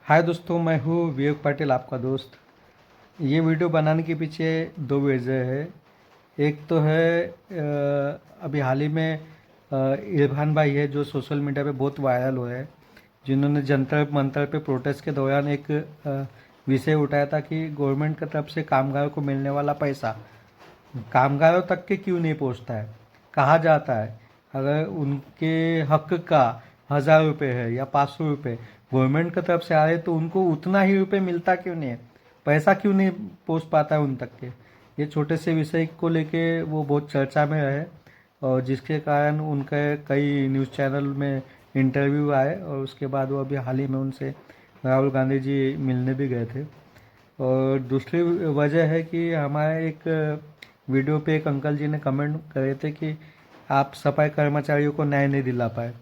हाय दोस्तों, मैं हूँ विवेक पाटिल, आपका दोस्त। ये वीडियो बनाने के पीछे दो वजह है। एक तो है अभी हाल ही में इरफान भाई है जो सोशल मीडिया पे बहुत वायरल हुए हैं, जिन्होंने जंतर मंतर पे प्रोटेस्ट के दौरान एक विषय उठाया था कि गवर्नमेंट की तरफ से कामगारों को मिलने वाला पैसा कामगारों तक के क्यों नहीं पहुंचता है, कहाँ जाता है। अगर उनके हक का 1,000 रुपये है या 500 रुपये गवर्नमेंट की तरफ से आ रहे तो उनको उतना ही रुपये मिलता क्यों नहीं है, पैसा क्यों नहीं पहुंच पाता है उन तक के। ये छोटे से विषय को लेके वो बहुत चर्चा में रहे और जिसके कारण उनके कई न्यूज़ चैनल में इंटरव्यू आए और उसके बाद वो अभी हाल ही में उनसे राहुल गांधी जी मिलने भी गए थे। और दूसरी वजह है कि हमारे एक वीडियो पे एक अंकल जी ने कमेंट करे थे कि आप सफाई कर्मचारियों को न्याय नहीं दिला पाए।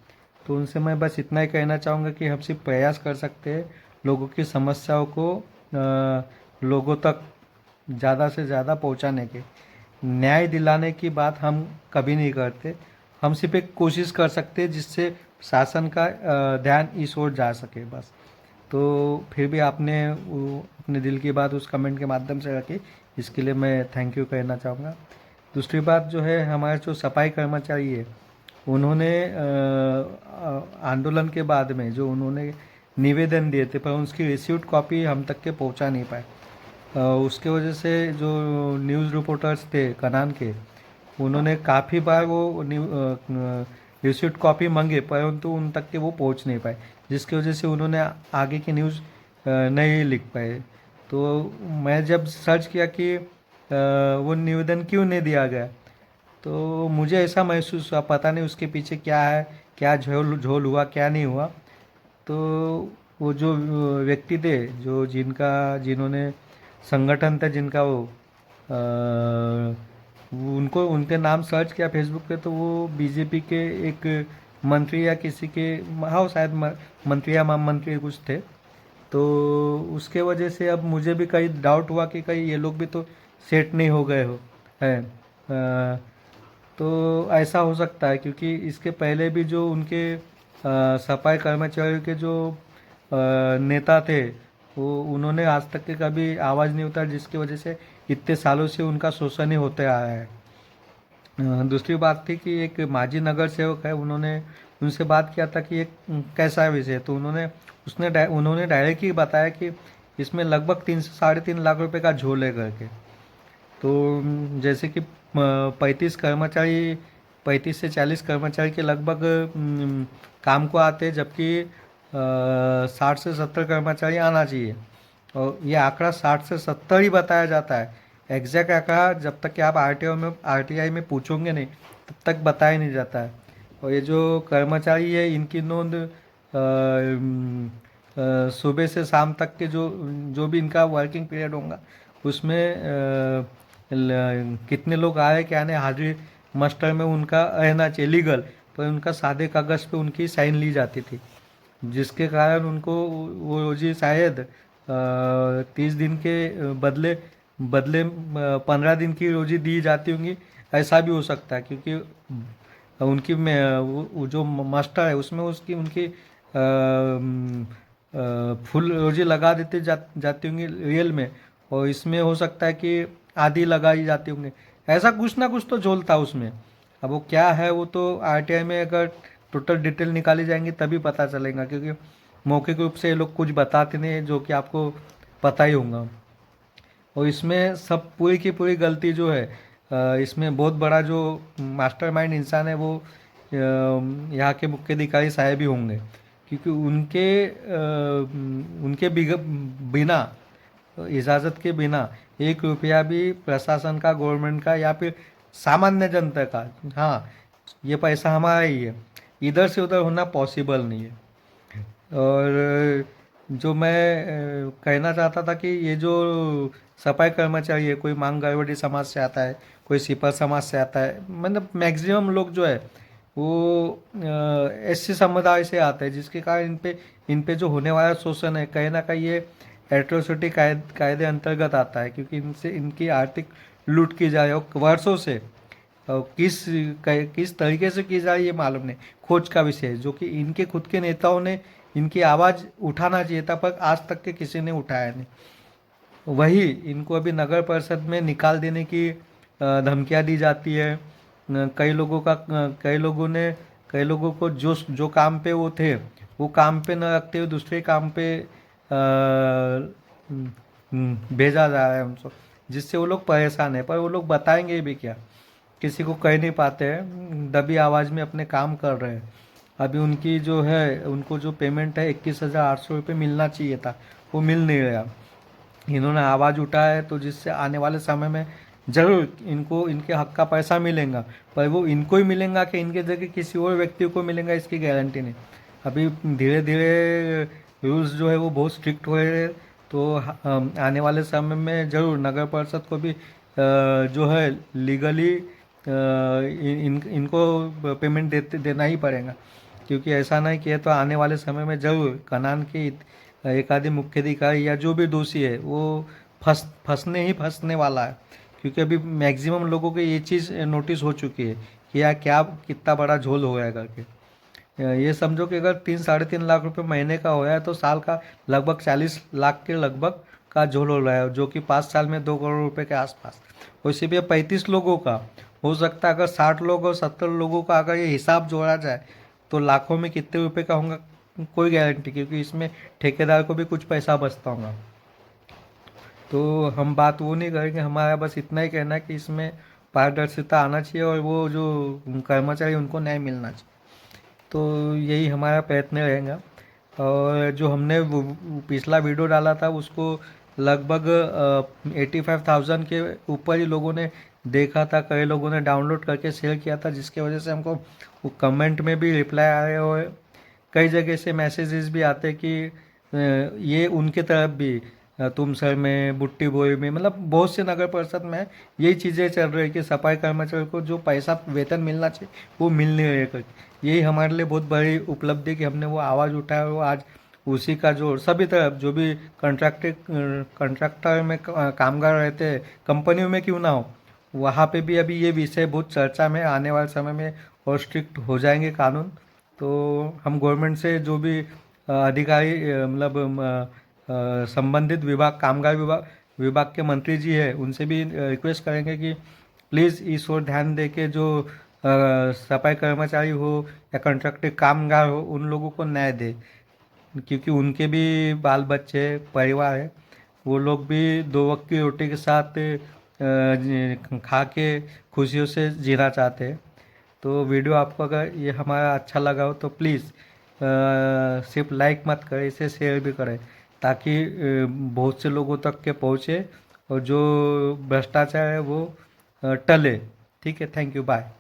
तो उनसे मैं बस इतना ही कहना चाहूँगा कि हम सिर्फ प्रयास कर सकते हैं लोगों की समस्याओं को लोगों तक ज़्यादा से ज़्यादा पहुँचाने के। न्याय दिलाने की बात हम कभी नहीं करते, हम सिर्फ एक कोशिश कर सकते हैं जिससे शासन का ध्यान इस ओर जा सके बस। तो फिर भी आपने अपने दिल की बात उस कमेंट के माध्यम से रखी, इसके लिए मैं थैंक यू कहना चाहूँगा। दूसरी बात जो है, हमारे जो सफाई कर्मचारी है उन्होंने आंदोलन के बाद में जो उन्होंने निवेदन दिए थे पर उसकी रिसीव्ड कॉपी हम तक के पहुंचा नहीं पाए। उसके वजह से जो न्यूज़ रिपोर्टर्स थे कनान के, उन्होंने काफ़ी बार वो रिसीव्ड कॉपी मांगे परंतु उन तक के वो पहुंच नहीं पाए, जिसकी वजह से उन्होंने आगे की न्यूज़ नहीं लिख पाए। तो मैं जब सर्च किया कि वो निवेदन क्यों नहीं दिया गया, तो मुझे ऐसा महसूस हुआ पता नहीं उसके पीछे क्या है, क्या झोल झोल हुआ क्या नहीं हुआ। तो वो जो व्यक्ति थे जो जिन्होंने संगठन था जिनका उनको उनके नाम सर्च किया फेसबुक पे, तो वो बीजेपी के एक मंत्री या किसी के, हाँ शायद मंत्री या महामंत्री कुछ थे। तो उसके वजह से अब मुझे भी कहीं डाउट हुआ कि कहीं ये लोग भी तो सेट नहीं हो गए हो है। तो ऐसा हो सकता है क्योंकि इसके पहले भी जो उनके सफाई कर्मचारियों के जो नेता थे वो उन्होंने आज तक के कभी आवाज़ नहीं उठाया, जिसकी वजह से इतने सालों से उनका शोषण ही होते आया है। दूसरी बात थी कि एक माजी नगर सेवक है, उन्होंने उनसे बात किया था कि ये कैसा विषय है, तो उन्होंने डायरेक्ट ही बताया कि इसमें लगभग 3 से 3.5 लाख रुपए का झोल है करके। तो जैसे कि 35 से 40 कर्मचारी के लगभग काम को आते हैं, जबकि 60 से 70 कर्मचारी आना चाहिए। और ये आंकड़ा 60 से 70 ही बताया जाता है। एग्जैक्ट आंकड़ा जब तक कि आप आरटीआई में पूछोगे नहीं तब तक बताया नहीं जाता है। और ये जो कर्मचारी है इनकी नोंद सुबह से शाम तक के जो जो भी इनका वर्किंग पीरियड होगा उसमें कितने लोग आए क्या नहीं, हाजिरी मास्टर में उनका रहना चाहिए लीगल, पर उनका सादे कागज़ पे उनकी साइन ली जाती थी, जिसके कारण उनको वो रोजी शायद 30 दिन के बदले बदले 15 दिन की रोजी दी जाती होंगी। ऐसा भी हो सकता है क्योंकि उनकी वो जो मास्टर है उसमें उसकी उनकी फुल रोजी लगा जाती होंगी रियल में, और इसमें हो सकता है कि आधी लगाई जाती होंगे। ऐसा कुछ ना कुछ तो झोल था उसमें। अब वो क्या है वो तो आरटीआई में अगर टोटल डिटेल निकाली जाएंगी तभी पता चलेगा, क्योंकि मौखिक रूप से ये लोग कुछ बताते नहीं है, जो कि आपको पता ही होगा। और इसमें सब पूरी की पूरी गलती जो है, इसमें बहुत बड़ा जो मास्टरमाइंड इंसान है वो यहाँ के मुख्य अधिकारी साहब ही होंगे, क्योंकि उनके बिना इजाज़त के बिना 1 रुपया भी प्रशासन का, गवर्नमेंट का या फिर सामान्य जनता का, हाँ ये पैसा हमारा ही है, इधर से उधर होना पॉसिबल नहीं है। और जो मैं कहना चाहता था कि ये जो सफाई कर्मचारी है, कोई मांग गड़बड़ी समाज से आता है, कोई सिपा समाज से आता है, मतलब मैक्सिमम लोग जो है वो एससी समुदाय से आते हैं, जिसके कारण इन पे जो होने वाला शोषण है कहीं ना कहीं ये एट्रोसिटी कायदे अंतर्गत आता है, क्योंकि इनसे इनकी आर्थिक लूट की जा रही है वर्षों से। और किस तरीके से की जा रही है ये मालूम नहीं, खोज का विषय है जो कि इनके खुद के नेताओं ने इनकी आवाज़ उठाना चाहिए था, पर आज तक के किसी ने उठाया नहीं। वही इनको अभी नगर परिषद में निकाल देने की धमकियां दी जाती है। कई लोगों को जो जो काम पे वो थे, वो काम पे न रखते हुए दूसरे काम पे भेजा जा रहा है उनको, जिससे वो लोग परेशान है। पर वो लोग बताएंगे भी क्या, किसी को कह नहीं पाते हैं, दबी आवाज़ में अपने काम कर रहे हैं। अभी उनकी जो है, उनको जो पेमेंट है 21,800 रुपये मिलना चाहिए था, वो मिल नहीं रहा। इन्होंने आवाज़ उठाया है, तो जिससे आने वाले समय में जरूर इनको इनके हक का पैसा मिलेगा। पर वो इनको ही मिलेगा कि इनके जगह किसी और व्यक्ति को मिलेगा, इसकी गारंटी नहीं। अभी धीरे धीरे रूल्स जो है वो बहुत स्ट्रिक्ट हो रहे हैं। तो आने वाले समय में जरूर नगर परिषद को भी जो है लीगली इनको पेमेंट देना ही पड़ेगा। क्योंकि ऐसा नहीं किया तो आने वाले समय में जरूर कनान के एक आदि मुख्याधिकारी या जो भी दोषी है वो फंसने वाला है। क्योंकि अभी मैक्सिमम लोगों को ये चीज़ नोटिस हो चुकी है कि यार क्या कितना बड़ा झोल हो गया करके। ये समझो कि अगर 3-3.5 लाख रुपए महीने का हो है तो साल का लगभग 40 लाख के लगभग का झोल हो रहा है, जो कि 5 साल में 2 करोड़ रुपए के आसपास। वैसे भी अब 35 लोगों का हो सकता है। अगर 60 लोग और 70 लोगों का अगर ये हिसाब जोड़ा जाए तो लाखों में कितने रुपए का होगा, कोई गारंटी, क्योंकि इसमें ठेकेदार को भी कुछ पैसा बचता होगा। तो हम बात वो नहीं करेंगे, हमारा बस इतना ही कहना है कि इसमें पारदर्शिता आना चाहिए और वो जो कर्मचारी उनको न्याय मिलना चाहिए। तो यही हमारा प्रयत्न रहेगा। और जो हमने पिछला वीडियो डाला था उसको लगभग 85,000 के ऊपर ही लोगों ने देखा था। कई लोगों ने डाउनलोड करके शेयर किया था, जिसके वजह से हमको वो कमेंट में भी रिप्लाई आ रहे और कई जगह से मैसेजेस भी आते कि ये उनके तरफ भी तुम सर में बुट्टी बोई में, मतलब बहुत से नगर परिषद में यही चीज़ें चल रही है कि सफाई कर्मचारी को जो पैसा वेतन मिलना चाहिए वो मिल नहीं रहा है। यही हमारे लिए बहुत बड़ी उपलब्धि कि हमने वो आवाज़ उठाया। वो आज उसी का जो सभी तरफ जो भी कंट्रैक्टर में कामगार रहते हैं, कंपनियों में क्यों ना हो, वहाँ पे भी अभी ये विषय बहुत चर्चा में। आने वाले समय में और स्ट्रिक्ट हो जाएंगे कानून। तो हम गवर्नमेंट से जो भी अधिकारी मतलब संबंधित विभाग, कामगार विभाग के मंत्री जी है, उनसे भी रिक्वेस्ट करेंगे कि प्लीज़ इस ओर ध्यान दे के जो सफाई कर्मचारी हो या कॉन्ट्रैक्टर कामगार हो, उन लोगों को न्याय दे। क्योंकि उनके भी बाल बच्चे परिवार है, वो लोग भी 2 वक्त की रोटी के साथ खा के खुशियों से जीना चाहते हैं। तो वीडियो आपको अगर ये हमारा अच्छा लगा हो तो प्लीज़ सिर्फ लाइक मत करें, इसे शेयर भी करें, ताकि बहुत से लोगों तक के पहुँचे और जो भ्रष्टाचार है वो टले। ठीक है, थैंक यू, बाय।